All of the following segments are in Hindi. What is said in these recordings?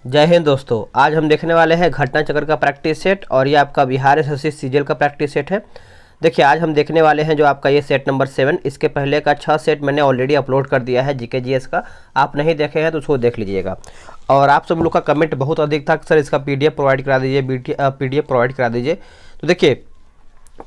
जय हिंद दोस्तों। आज हम देखने वाले हैं घटना चक्र का प्रैक्टिस सेट और ये आपका बिहार एसएससी सीजीएल का प्रैक्टिस सेट है। देखिए आज हम देखने वाले हैं जो आपका ये सेट नंबर 7। इसके पहले का 6 सेट मैंने ऑलरेडी अपलोड कर दिया है जीके जीएस का। आप नहीं देखे हैं तो उसको देख लीजिएगा। और आप सब लोग का कमेंट बहुत अधिक था कि सर इसका पीडीएफ प्रोवाइड करा दीजिए, पीडीएफ प्रोवाइड करा दीजिए। तो देखिए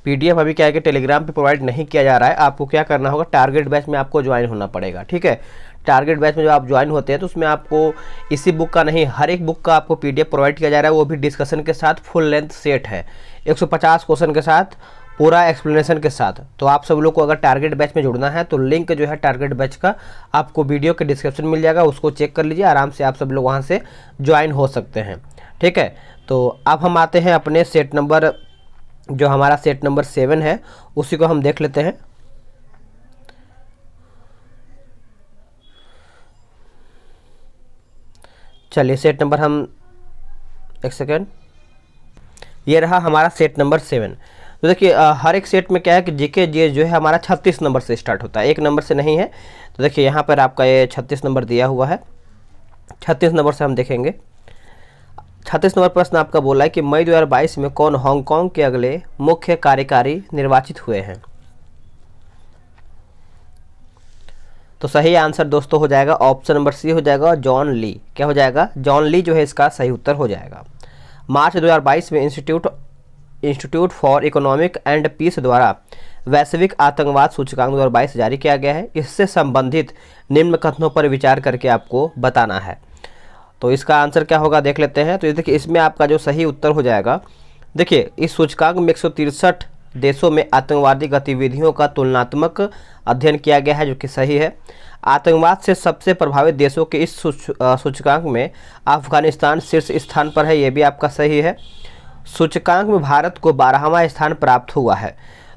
पीडीएफ अभी क्या है कि टेलीग्राम पे प्रोवाइड नहीं किया जा रहा है। आपको क्या करना होगा, टारगेट बैच में आपको ज्वाइन होना पड़ेगा। ठीक है, टारगेट बैच में जब आप ज्वाइन होते हैं तो उसमें आपको इसी बुक का नहीं, हर एक बुक का आपको पीडीएफ प्रोवाइड किया जा रहा है। वो भी डिस्कशन के साथ, फुल लेंथ सेट है, 150 क्वेश्चन के साथ, पूरा एक्सप्लेनेशन के साथ। तो आप सब लोग को अगर टारगेट बैच में जुड़ना है तो लिंक जो है टारगेट बैच का आपको वीडियो के डिस्क्रिप्शन मिल जाएगा, उसको चेक कर लीजिए। आराम से आप सब लोग वहाँ से ज्वाइन हो सकते हैं। ठीक है, तो अब हम आते हैं अपने सेट नंबर, जो हमारा सेट नंबर 7 है उसी को हम देख लेते हैं। चलिए सेट नंबर हम, एक सेकेंड, ये रहा हमारा सेट नंबर 7। तो देखिए हर एक सेट में क्या है कि जीके जीएस जो है हमारा 36 नंबर से स्टार्ट होता है, एक नंबर से नहीं है। तो देखिए यहाँ पर आपका ये 36 नंबर दिया हुआ है। 36 नंबर से हम देखेंगे। 36 नंबर प्रश्न आपका बोला है कि मई 2022 में कौन हांगकांग के अगले मुख्य कार्यकारी निर्वाचित हुए हैं। तो सही आंसर दोस्तों हो जाएगा ऑप्शन नंबर सी हो जाएगा, जॉन ली। क्या हो जाएगा? जॉन ली जो है इसका सही उत्तर हो जाएगा। मार्च 2022 में institute for economic and peace द्वारा वैश्विक आतंकवाद सूचकांक 2022 जारी किया गया है। इससे संबंधित निम्न कथनों पर विचार करके आपको बताना है। तो इसका आंसर क्या होगा देख लेते हैं। तो ये देखिए इसमें आपका जो सही उत्तर हो जाएगा, देखिए इस सूचकांक में 163 देशों में आतंकवादी गतिविधियों का तुलनात्मक अध्ययन किया गया है, जो कि सही है। आतंकवाद से सबसे प्रभावित देशों के इस सूचकांक में अफगानिस्तान शीर्ष स्थान पर है, ये भी आपका सही है। सूचकांक में भारत को 12वां स्थान प्राप्त हुआ है।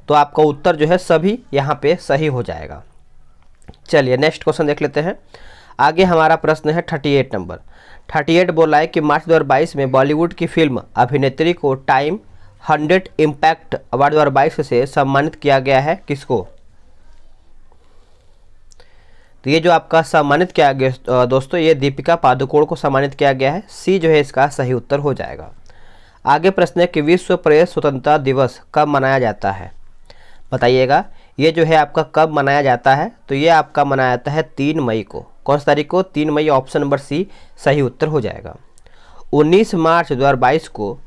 तो आपका उत्तर जो है सभी यहाँ पे सही हो जाएगा। चलिए नेक्स्ट क्वेश्चन देख लेते हैं। आगे हमारा प्रश्न है 38 नंबर। 38 बोला है कि मार्च 2022 में बॉलीवुड की फिल्म अभिनेत्री को टाइम 100 इम्पैक्ट अवार्ड 2022 से सम्मानित किया गया है, किसको? तो ये जो आपका सम्मानित किया गया दोस्तों, ये दीपिका पादुकोण को सम्मानित किया गया है। सी जो है इसका सही उत्तर हो जाएगा। आगे प्रश्न है कि विश्व प्रेस स्वतंत्रता दिवस कब मनाया जाता है, बताइएगा। ये जो है आपका कब मनाया जाता है, तो ये आपका मनाया जाता है 3 मई को। कौन सी तारीख को? 3 मई। ऑप्शन नंबर सी सही उत्तर हो जाएगा। 19 मार्च 2022 को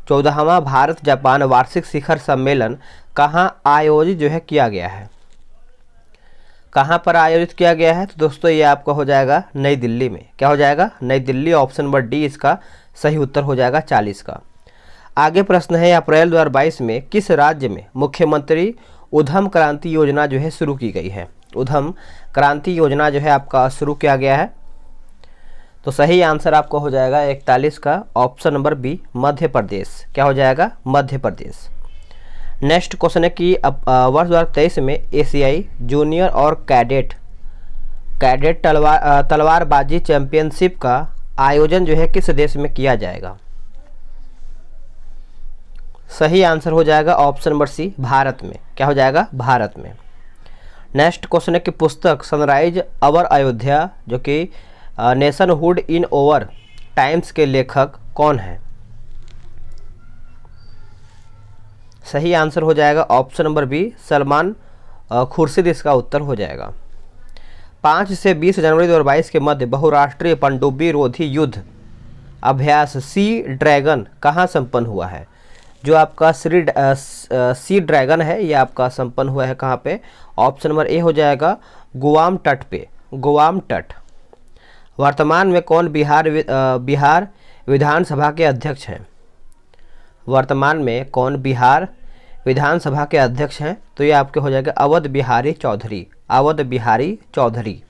14वां भारत जापान वार्षिक शिखर सम्मेलन कहाँ आयोजित जो है किया गया है, कहाँ पर आयोजित किया गया है? तो दोस्तों ये आपका हो जाएगा नई दिल्ली में। क्या हो जाएगा? नई दिल्ली। ऑप्शन नंबर डी इसका सही उत्तर हो जाएगा 40 का। आगे प्रश्न है अप्रैल 2022 में किस राज्य में मुख्यमंत्री उद्यम क्रांति योजना जो है शुरू की गई है? उद्यम क्रांति योजना जो है आपका शुरू किया गया है। तो सही आंसर आपको हो जाएगा 41 का। Option number B Madhya Pradesh. क्या हो जाएगा? मध्य प्रदेश। नेक्स्ट क्वेश्चन है कि वर्ष 2023 में एशियाई जूनियर और कैडेट तलवारबाजी चैंपियनशिप का आयोजन जो है किस देश में किया जाएगा? सही आंसर हो जाएगा ऑप्शन नंबर सी भारत में। क्या हो जाएगा? भारत में। नेक्स्ट क्वेश्चन है कि पुस्तक सनराइज अवर अयोध्या जो कि नेशनहुड इन ओवर टाइम्स के लेखक कौन है? सही आंसर हो जाएगा option number B Salman Khurshid इसका उत्तर हो जाएगा। 5 से 20 जनवरी 2022 के मध्य बहुराष्ट्रीय पनडुब्बी रोधी युद्ध अभ्यास सी ड्रैगन कहाँ संपन्न हुआ है? जो आपका सी ड्रैगन है ये आपका संपन्न हुआ है कहाँ पे? ऑप्शन नंबर ए हो जाएगा गुआम तट पे, गुआम तट। वर्तमान में कौन बिहार विधानसभा के अध्यक्ष हैं? वर्तमान में कौन बिहार विधानसभा के अध्यक्ष हैं? तो ये आपके हो जाएगा अवध बिहारी चौधरी, अवध बिहारी चौधरी।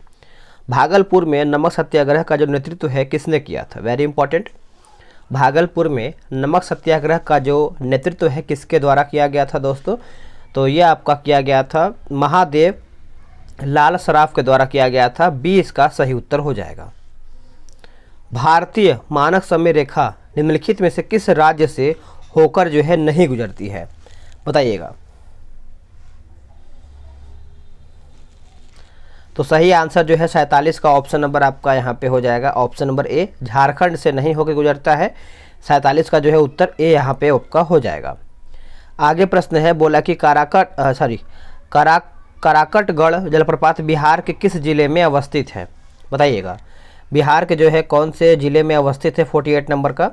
भागलपुर में नमक सत्याग्रह का जो नेतृत्व है किसने किया था? Very important. भागलपुर में नमक सत्याग्रह का जो नेतृत्व है किसके द्वारा किया गया था दोस्तों? तो ये आपका किया गया था महादेव लाल सराफ के द्वारा किया गया था। बी इसका सही उत्तर हो जाएगा। भारतीय मानक समय रेखा निम्नलिखित में से किस राज्य से होकर जो है नहीं गुजरती है, बताइएगा। तो सही आंसर जो है 47 का ऑप्शन नंबर आपका यहाँ पे हो जाएगा, ऑप्शन नंबर ए, झारखंड से नहीं होकर गुजरता है। 47 का जो है उत्तर ए यहाँ पे आपका हो जाएगा। आगे प्रश्न है, बोला कि काराकटगढ़ जलप्रपात बिहार के किस जिले में अवस्थित है, बताइएगा। बिहार के जो है कौन से जिले में अवस्थित है 48 नंबर का,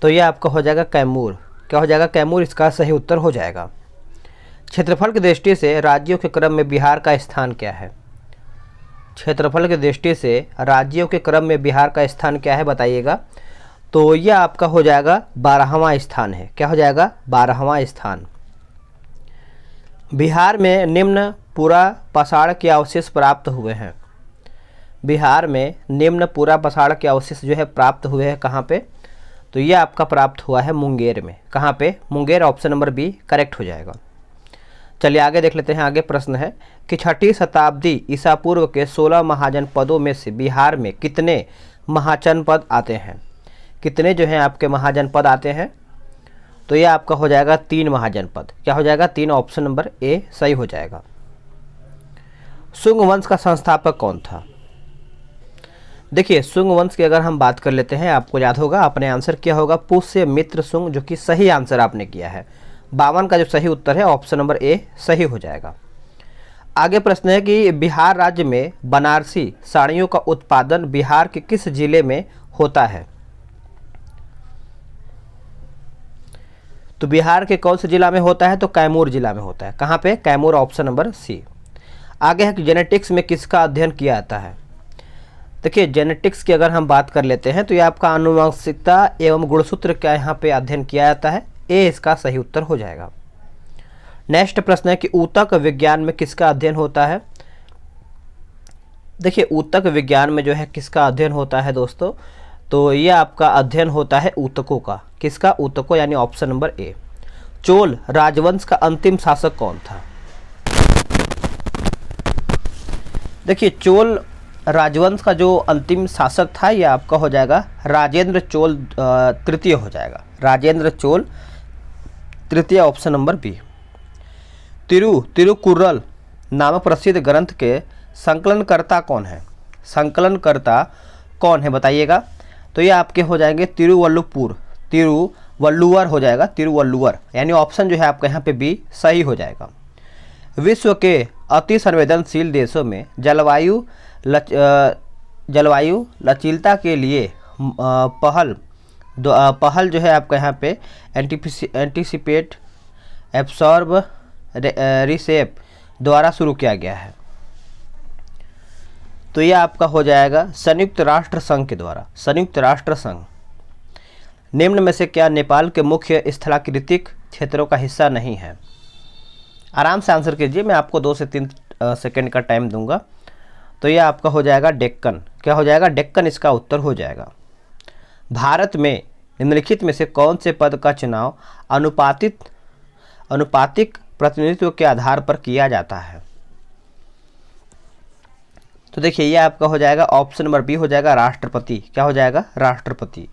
तो ये आपका हो जाएगा कैमूर। क्या हो जाएगा? कैमूर इसका सही उत्तर हो जाएगा। क्षेत्रफल की दृष्टि से राज्यों के क्रम में बिहार का स्थान क्या है? क्षेत्रफल की दृष्टि से राज्यों के क्रम में बिहार का स्थान क्या है, बताइएगा। तो यह आपका हो जाएगा 12वां स्थान है। क्या हो जाएगा? 12वां स्थान। बिहार में निम्न पुरा पाषाण के अवशेष प्राप्त हुए हैं। बिहार में निम्न पुरा पाषाण के अवशेष जो है प्राप्त हुए हैं कहाँ पे? तो ये आपका प्राप्त हुआ है मुंगेर में। कहाँ पे? Munger, option number B correct हो जाएगा। चलिए आगे देख लेते हैं। आगे प्रश्न है कि 6ठी शताब्दी ईसा पूर्व के 16 महाजनपदों में से बिहार में कितने महाजनपद आते हैं? कितने जो हैं आपके महाजनपद आते हैं? तो ये आपका हो जाएगा 3 महाजनपद। क्या हो जाएगा? 3, ऑप्शन नंबर ए सही हो जाएगा। शुंग वंश का संस्थापक कौन था? देखिए शुंग वंश की अगर हम बात कर लेते हैं, आपको याद होगा अपने आंसर क्या होगा, पुष्यमित्र शुंग, जो कि सही आंसर आपने किया है। 52 का जो सही उत्तर है ऑप्शन नंबर ए सही हो जाएगा। आगे प्रश्न है कि बिहार राज्य में बनारसी साड़ियों का उत्पादन बिहार के किस जिले में होता है? तो बिहार के कौन से जिला में होता है? तो कैमूर जिला में होता है। कहाँ पे? Kaimur, option number C. आगे है कि जेनेटिक्स में किसका अध्ययन किया जाता है? देखिए जेनेटिक्स की अगर हम बात कर लेते हैं तो ये आपका आनुवंशिकता एवं गुणसूत्र का यहाँ पे अध्ययन किया जाता है। ए इसका सही उत्तर हो जाएगा। नेक्स्ट प्रश्न है कि ऊतक विज्ञान में किसका अध्ययन होता है? देखिए ऊतक विज्ञान में जो है किसका अध्ययन होता है दोस्तों? तो ये आपका अध्ययन होता है ऊतकों का। किसका? ऊतकों, यानी ऑप्शन नंबर ए। चोल राजवंश का अंतिम शासक कौन था? देखिए चोल राजवंश का जो अंतिम शासक था ये आपका हो जाएगा राजेंद्र चोल तृतीय हो जाएगा। राजेंद्र चोल तृतीय, ऑप्शन नंबर बी। तिरुकुर्रल नामक प्रसिद्ध ग्रंथ के संकलनकर्ता कौन है? संकलनकर्ता कौन है बताइएगा। तो ये आपके हो जाएंगे तिरुवल्लुवर हो जाएगा, तिरुवल्लुवर, यानी ऑप्शन जो है आपका यहाँ पे बी सही हो जाएगा। विश्व के अति संवेदनशील देशों में जलवायु लचीलता के लिए पहल जो है आपका यहाँ पे एंटीसिपेट एब्सॉर्ब रिसेप द्वारा शुरू किया गया है। तो यह आपका हो जाएगा संयुक्त राष्ट्र संघ के द्वारा। संयुक्त राष्ट्र संघ निम्न में से क्या नेपाल के मुख्य स्थलाकृतिक क्षेत्रों का हिस्सा नहीं है? आराम से आंसर कीजिए, मैं आपको 2 से 3 सेकंड का टाइम दूंगा। तो यह आपका हो जाएगा डेक्कन। क्या हो जाएगा? डेक्कन इसका उत्तर हो जाएगा। भारत में निम्नलिखित में से कौन से पद का चुनाव अनुपातिक प्रतिनिधित्व के आधार पर किया जाता है? तो देखिए यह आपका हो जाएगा ऑप्शन नंबर बी हो जाएगा राष्ट्रपति। क्या हो जाएगा? राष्ट्रपति।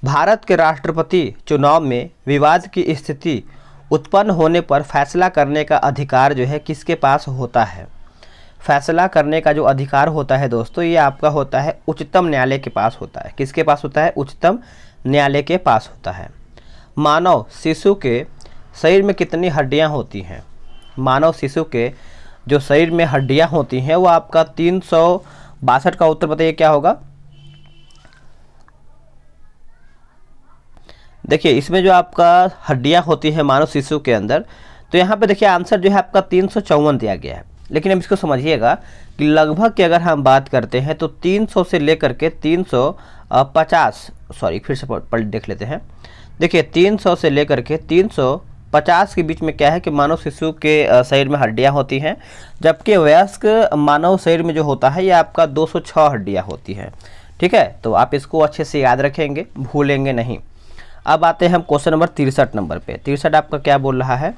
भारत के राष्ट्रपति चुनाव में विवाद की स्थिति उत्पन्न होने पर फैसला करने का अधिकार जो है किसके पास होता है? फैसला करने का जो अधिकार होता है दोस्तों ये आपका होता है उच्चतम न्यायालय के पास होता है। किसके पास होता है? उच्चतम न्यायालय के पास होता है। मानव शिशु के शरीर में कितनी हड्डियां होती हैं? मानव शिशु के जो शरीर में हड्डियां होती हैं वो आपका 362 का उत्तर बताइए क्या होगा? देखिए इसमें जो आपका हड्डियां होती हैं मानव शिशु के अंदर, तो यहाँ पे देखिए आंसर जो है आपका 354 दिया गया है। लेकिन अब इसको समझिएगा कि लगभग की अगर हम बात करते हैं तो 300 से लेकर के 350, सॉरी फिर से पढ़ देख लेते हैं। देखिए 300 से लेकर के 350 के बीच में क्या है कि मानव शिशु के शरीर में हड्डियां होती हैं, जबकि वयस्क मानव शरीर में जो होता है ये आपका 206 हड्डियां होती हैं। ठीक है, तो आप इसको अच्छे से याद रखेंगे, भूलेंगे नहीं। अब आते हैं हम क्वेश्चन नंबर 63 नंबर पे। 63 आपका क्या बोल रहा है?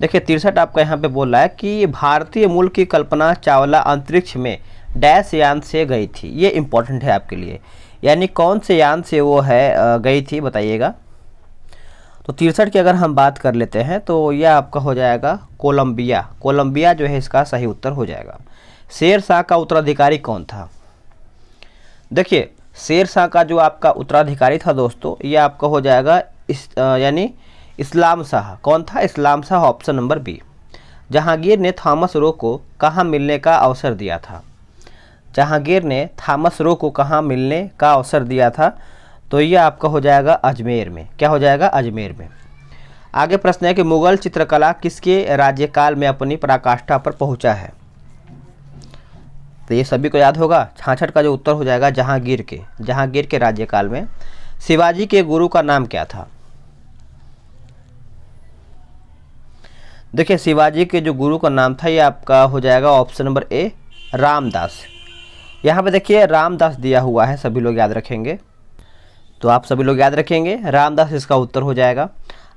देखिए 63 आपका यहाँ पे बोल रहा है कि भारतीय मूल की कल्पना चावला अंतरिक्ष में डैश यान से गई थी। ये इंपॉर्टेंट है आपके लिए, यानी कौन से यान से वो है गई थी बताइएगा। तो 63 की अगर हम बात कर लेते हैं तो यह आपका हो जाएगा कोलंबिया। कोलंबिया जो है इसका सही उत्तर हो जाएगा। शेर शाह का उत्तराधिकारी कौन था? देखिए शेर शाह का जो आपका उत्तराधिकारी था दोस्तों, ये आपका हो जाएगा यानी इस्लाम शाह। कौन था? Islam Shah, option number B. Jahangir ने थॉमस रो को कहाँ मिलने का अवसर दिया था? जहांगीर ने थॉमस रो को कहाँ मिलने का अवसर दिया था? तो ये आपका हो जाएगा अजमेर में। क्या हो जाएगा? अजमेर में। आगे प्रश्न है कि मुगल चित्रकला किसके राज्यकाल में अपनी पराकाष्ठा पर पहुंचा है? तो ये सभी को याद होगा। 66 का जो उत्तर हो जाएगा जहांगीर के राज्यकाल में। शिवाजी के गुरु का नाम क्या था? देखिए शिवाजी के जो गुरु का नाम था ये आपका हो जाएगा ऑप्शन नंबर ए रामदास। यहाँ पे देखिए रामदास दिया हुआ है, सभी लोग याद रखेंगे। तो आप सभी लोग याद रखेंगे, रामदास इसका उत्तर हो जाएगा।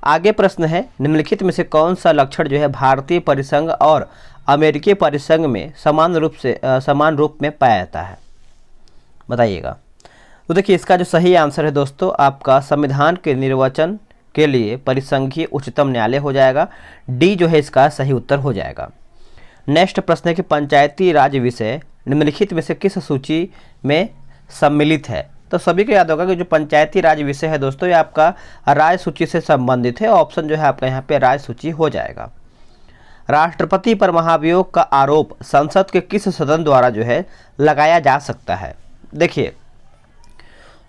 आगे प्रश्न है निम्नलिखित में से कौन सा लक्षण जो है भारतीय परिसंघ और अमेरिकी परिसंघ में समान रूप में पाया जाता है? बताइएगा। तो देखिए इसका जो सही आंसर है दोस्तों आपका संविधान के निर्वचन के लिए परिसंघीय उच्चतम न्यायालय हो जाएगा। डी जो है इसका सही उत्तर हो जाएगा। नेक्स्ट प्रश्न है कि पंचायती राज विषय निम्नलिखित में से किस सूची में सम्मिलित है? तो सभी को याद होगा कि जो पंचायती राज विषय है दोस्तों ये आपका राय सूची से संबंधित है। ऑप्शन जो है आपका यहाँ पे राय सूची हो जाएगा। राष्ट्रपति पर महाभियोग का आरोप संसद के किस सदन द्वारा जो है लगाया जा सकता है? देखिए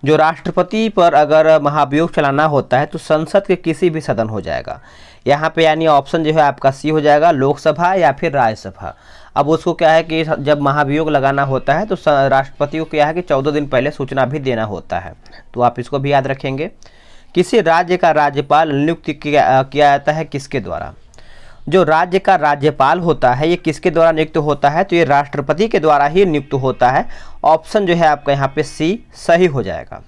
जो राष्ट्रपति पर अगर महाभियोग चलाना होता है तो संसद के किसी भी सदन हो जाएगा यहाँ पे, यानी ऑप्शन जो है आपका सी हो जाएगा, लोकसभा या फिर राज्यसभा। अब उसको क्या है कि जब महाभियोग लगाना होता है तो राष्ट्रपति को क्या है कि 14 दिन पहले सूचना भी देना होता है। तो आप इसको भी याद रखेंगे। किसी राज्य का राज्यपाल नियुक्त किया जाता है किसके द्वारा? जो राज्य का राज्यपाल होता है ये किसके द्वारा नियुक्त होता है? तो ये राष्ट्रपति के द्वारा ही नियुक्त होता है। ऑप्शन जो है आपका यहाँ पे सी सही हो जाएगा।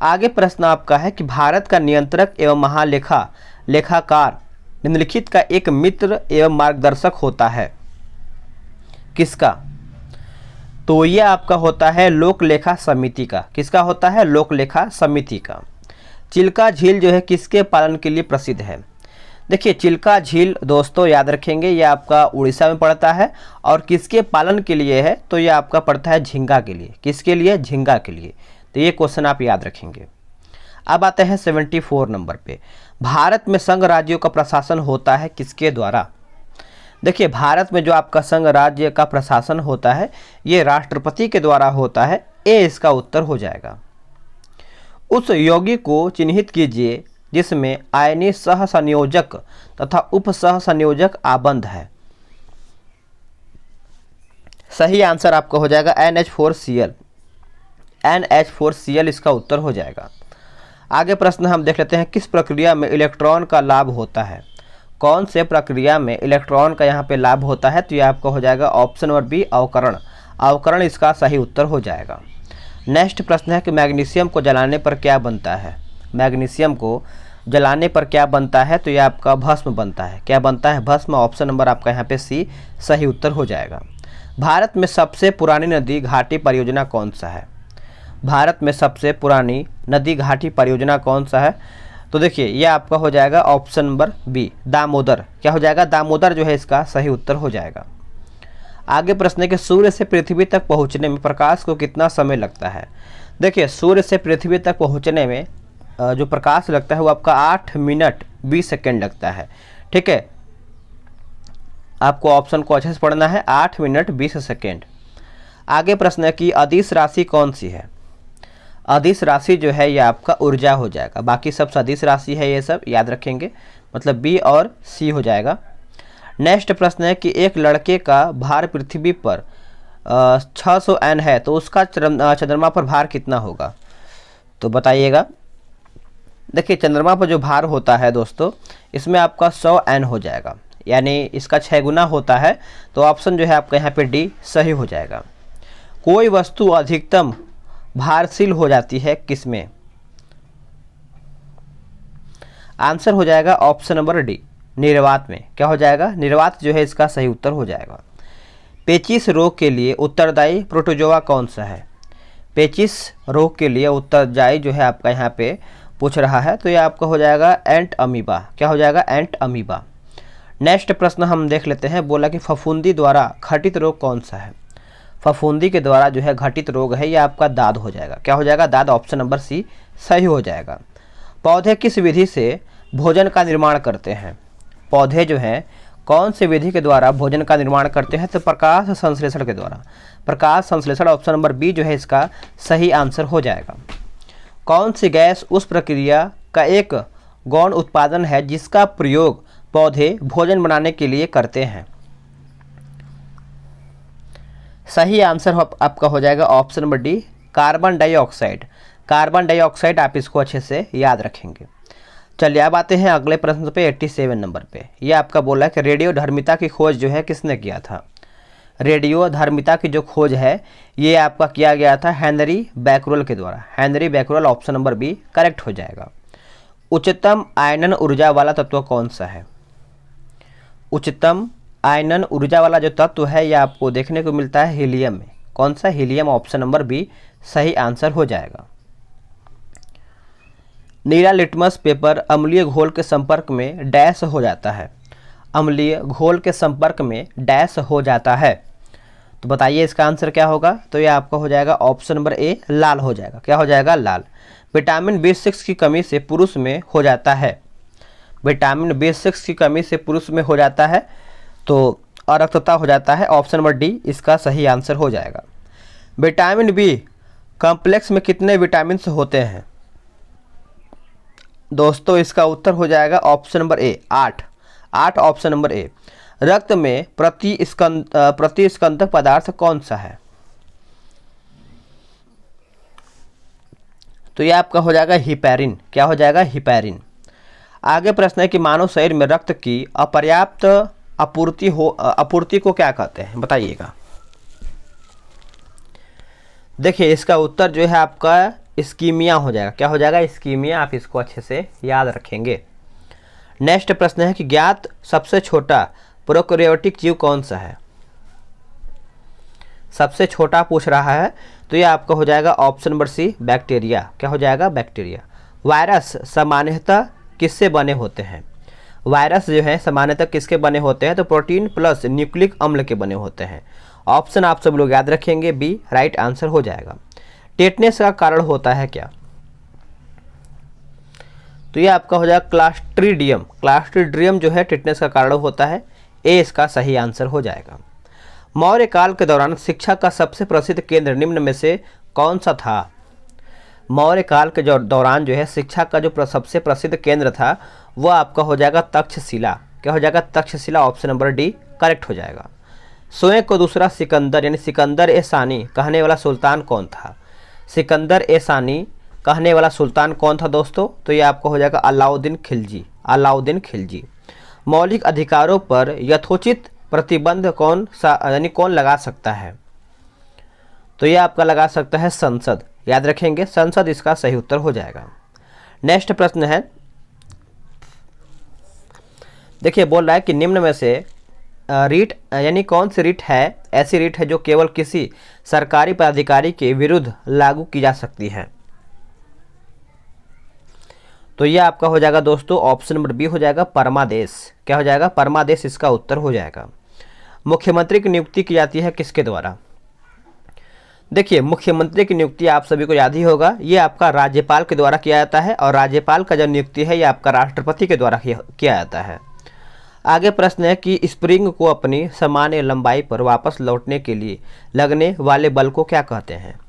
आगे प्रश्न आपका है कि भारत का नियंत्रक एवं लेखाकार निम्नलिखित का एक मित्र एवं मार्गदर्शक होता है, किसका? तो ये आपका होता है लोक लेखा समिति का। किसका होता है? लोक लेखा समिति का। चिल्का झील जो है किसके पालन के लिए प्रसिद्ध है? देखिए चिल्का झील दोस्तों याद रखेंगे ये आपका उड़ीसा में पड़ता है और किसके पालन के लिए है? तो ये आपका पड़ता है झींगा के लिए। किसके लिए? झींगा के लिए। तो ये क्वेश्चन आप याद रखेंगे। अब आते हैं 74 नंबर पे। भारत में संघ राज्यों का प्रशासन होता है किसके द्वारा? देखिए भारत में जो आपका संघ राज्य का प्रशासन होता है ये राष्ट्रपति के द्वारा होता है। ए इसका उत्तर हो जाएगा। उस यौगिक को चिन्हित कीजिए जिसमें आयनीय सह संयोजक तथा उप सह संयोजक आबंध है। सही आंसर आपका हो जाएगा NH4Cl। NH4Cl इसका उत्तर हो जाएगा। आगे प्रश्न हम देख लेते हैं किस प्रक्रिया में इलेक्ट्रॉन का लाभ होता है? कौन से प्रक्रिया में इलेक्ट्रॉन का यहाँ पे लाभ होता है? तो ये आपका हो जाएगा ऑप्शन नंबर बी अवकरण। अवकरण इसका सही उत्तर हो जाएगा। नेक्स्ट प्रश्न है कि मैग्नीशियम को जलाने पर क्या बनता है? मैग्नीशियम को जलाने पर क्या बनता है? तो ये आपका भस्म बनता है। क्या बनता है? भस्म। ऑप्शन नंबर आपका यहाँ पे सी सही उत्तर हो जाएगा। भारत में सबसे पुरानी नदी घाटी परियोजना कौन सा है? भारत में सबसे पुरानी नदी घाटी परियोजना कौन सा है? तो देखिए ये आपका हो जाएगा ऑप्शन नंबर बी दामोदर। क्या हो जाएगा? दामोदर जो है इसका सही उत्तर हो जाएगा। आगे प्रश्न है कि सूर्य से पृथ्वी तक पहुंचने में प्रकाश को कितना समय लगता है? देखिए सूर्य से पृथ्वी तक पहुंचने में जो प्रकाश लगता है वो आपका 8 मिनट 20 सेकेंड लगता है। ठीक है, आपको ऑप्शन को अच्छे से पढ़ना है, 8 मिनट 20 सेकेंड। आगे प्रश्न है कि अदिश राशि कौन सी है? अदिश राशि जो है ये आपका ऊर्जा हो जाएगा। बाकी सब सदिश राशि है, ये सब याद रखेंगे, मतलब बी और सी हो जाएगा। नेक्स्ट प्रश्न है कि एक लड़के का भार पृथ्वी पर 600 N है तो उसका चंद्रमा पर भार कितना होगा? तो बताइएगा। देखिए चंद्रमा पर जो भार होता है दोस्तों इसमें आपका 100 N हो जाएगा, यानी इसका 6 गुना होता है। तो ऑप्शन जो है आपका यहाँ पे डी सही हो जाएगा। कोई वस्तु अधिकतम भारशील हो जाती है किसमें? आंसर हो जाएगा ऑप्शन नंबर डी निर्वात में। क्या हो जाएगा? निर्वात जो है इसका सही उत्तर हो जाएगा। पेचिश रोग के लिए उत्तरदायी प्रोटोजोआ कौन सा है? पेचिश रोग के लिए उत्तरदायी जो है आपका यहाँ पे पूछ रहा है, तो ये आपका हो जाएगा एंट अमीबा। क्या हो जाएगा? एंट अमीबा। नेक्स्ट प्रश्न हम देख लेते हैं। बोला कि फफूंदी द्वारा घटित रोग कौन सा है? फफूंदी के द्वारा जो है घटित रोग है ये आपका दाद हो जाएगा। क्या हो जाएगा? दाद। ऑप्शन नंबर सी सही हो जाएगा। पौधे किस विधि से भोजन का निर्माण करते हैं? पौधे जो हैं कौन सी विधि के द्वारा भोजन का निर्माण करते हैं? तो प्रकाश संश्लेषण के द्वारा। प्रकाश संश्लेषण। ऑप्शन नंबर बी जो है इसका सही आंसर हो जाएगा। कौन सी गैस उस प्रक्रिया का एक गौण उत्पादन है जिसका प्रयोग पौधे भोजन बनाने के लिए करते हैं? सही आंसर आपका हो जाएगा option number D, carbon dioxide. Carbon dioxide, आप इसको अच्छे से याद रखेंगे। चलिए अब आते हैं अगले प्रश्न पे 87 नंबर पे। ये आपका बोला है कि रेडियोधर्मिता की खोज जो है किसने किया था? रेडियोधर्मिता की जो खोज है ये आपका किया गया था हेनरी बैकरल के द्वारा। Henry Becquerel. Option number B correct हो जाएगा। उच्चतम आयनन ऊर्जा वाला तत्व कौन सा है? उच्चतम आयनन ऊर्जा वाला जो तत्व है ये आपको देखने को मिलता है हीलियम में। कौन सा? हीलियम। ऑप्शन नंबर बी सही आंसर हो जाएगा। नीला लिटमस पेपर अम्लीय घोल के संपर्क में डैश हो जाता है। अम्लीय घोल के संपर्क में डैश हो जाता है, तो बताइए इसका आंसर क्या होगा? तो ये आपका हो जाएगा ऑप्शन नंबर ए, लाल हो जाएगा। क्या हो जाएगा? लाल। विटामिन B6 की कमी से पुरुष में हो जाता है। विटामिन B6 की कमी से पुरुष में हो जाता है तो अरक्तता हो जाता है। ऑप्शन नंबर डी इसका सही आंसर हो जाएगा। विटामिन बी कॉम्प्लेक्स में कितने विटामिन होते हैं? दोस्तों इसका उत्तर हो जाएगा option number A, 8। 8 option number A. रक्त में प्रतिस्कंदक पदार्थ कौन सा है? तो यह आपका हो जाएगा हिपैरिन। क्या हो जाएगा? हिपैरिन। आगे प्रश्न है कि मानव शरीर में रक्त की अपर्याप्त आपूर्ति को क्या कहते हैं? बताइएगा। देखिए इसका उत्तर जो है आपका इस्कीमिया हो जाएगा। क्या हो जाएगा? इस्कीमिया। आप इसको अच्छे से याद रखेंगे। नेक्स्ट प्रश्न है कि ज्ञात सबसे छोटा प्रोकैरियोटिक जीव कौन सा है? सबसे छोटा पूछ रहा है, तो ये आपका हो जाएगा ऑप्शन नंबर सी, बैक्टीरिया। क्या हो जाएगा? बैक्टीरिया। वायरस सामान्यतः किससे बने होते हैं? वायरस जो है सामान्यतः किसके बने होते हैं? तो प्रोटीन प्लस न्यूक्लिक अम्ल के बने होते हैं। ऑप्शन आप सब लोग याद रखेंगे, बी राइट आंसर हो जाएगा। टेटनेस का कारण होता है क्या? तो ये आपका हो जाएगा क्लास्ट्रीडियम। क्लास्ट्रीडियम जो है टेटनेस का कारण होता है। ए इसका सही आंसर हो जाएगा। मौर्य काल के दौरान शिक्षा का सबसे प्रसिद्ध केंद्र निम्न में से कौन सा था? मौर्य काल के दौरान जो है शिक्षा का जो सबसे प्रसिद्ध केंद्र था वह आपका हो जाएगा तक्षशिला। क्या हो जाएगा? Takshashila. Option number D correct हो जाएगा। स्वयं को दूसरा सिकंदर यानी सिकंदर ए सानी कहने वाला सुल्तान कौन था? सिकंदर ए सानी कहने वाला सुल्तान कौन था दोस्तों? तो ये आपको हो जाएगा अलाउद्दीन खिलजी। अलाउद्दीन खिलजी। मौलिक अधिकारों पर यथोचित प्रतिबंध कौन लगा सकता है? तो ये आपका लगा सकता है संसद। याद रखेंगे, संसद इसका सही उत्तर हो जाएगा। नेक्स्ट प्रश्न है, देखिए बोल रहा है कि निम्न में से रीट यानी कौन सी रीट है ऐसी रीट है जो केवल किसी सरकारी पदाधिकारी के विरुद्ध लागू की जा सकती है? तो यह आपका हो जाएगा दोस्तों ऑप्शन नंबर बी हो जाएगा परमादेश। क्या हो जाएगा? परमादेश इसका उत्तर हो जाएगा। मुख्यमंत्री की नियुक्ति की जाती है किसके द्वारा? देखिए मुख्यमंत्री की नियुक्ति आप सभी को याद ही होगा, ये आपका राज्यपाल के द्वारा किया जाता है और राज्यपाल का जो नियुक्ति है ये आपका राष्ट्रपति के द्वारा किया जाता है। आगे प्रश्न है कि स्प्रिंग को अपनी सामान्य लंबाई पर वापस लौटने के लिए लगने वाले बल को क्या कहते हैं?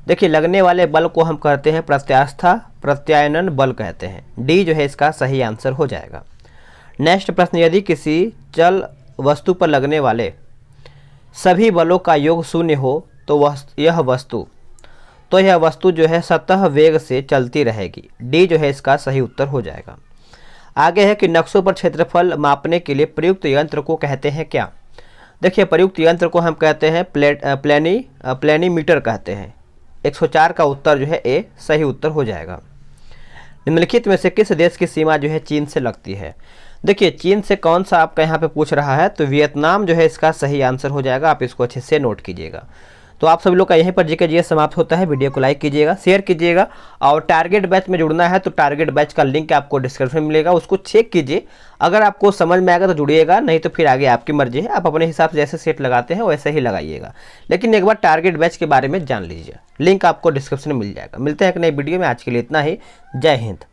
देखिए लगने वाले बल को हम कहते हैं प्रत्यास्था प्रत्यायनन बल कहते हैं। डी जो है इसका सही आंसर हो जाएगा। नेक्स्ट प्रश्न, यदि किसी चल वस्तु पर लगने वाले सभी बलों का योग शून्य हो तो यह वस्तु जो है सतह वेग से चलती रहेगी। डी जो है इसका सही उत्तर हो जाएगा। आगे है कि नक्शों पर क्षेत्रफल मापने के लिए प्रयुक्त यंत्र को कहते हैं क्या? देखिए प्रयुक्त यंत्र को हम कहते हैं प्लेनीमीटर कहते हैं। 104 का उत्तर जो है ए सही उत्तर हो जाएगा। निम्नलिखित में से किस देश की सीमा जो है चीन से लगती है? देखिए चीन से कौन सा आपका यहाँ पे पूछ रहा है, तो वियतनाम जो है इसका सही आंसर हो जाएगा। आप इसको अच्छे से नोट कीजिएगा। तो आप सभी लोग का यहीं पर जीके जीएस समाप्त होता है। वीडियो को लाइक कीजिएगा, शेयर कीजिएगा, और टारगेट बैच में जुड़ना है तो टारगेट बैच का लिंक आपको डिस्क्रिप्शन में मिलेगा, उसको चेक कीजिए। अगर आपको समझ में आएगा तो जुड़िएगा, नहीं तो फिर आगे आपकी मर्जी है, आप अपने हिसाब से जैसे सेट लगाते हैं वैसे ही लगाइएगा। लेकिन एक बार टारगेट बैच के बारे में जान लीजिए, लिंक आपको डिस्क्रिप्शन में मिल जाएगा। मिलते हैं एक नई वीडियो में, आज के लिए इतना ही। जय हिंद।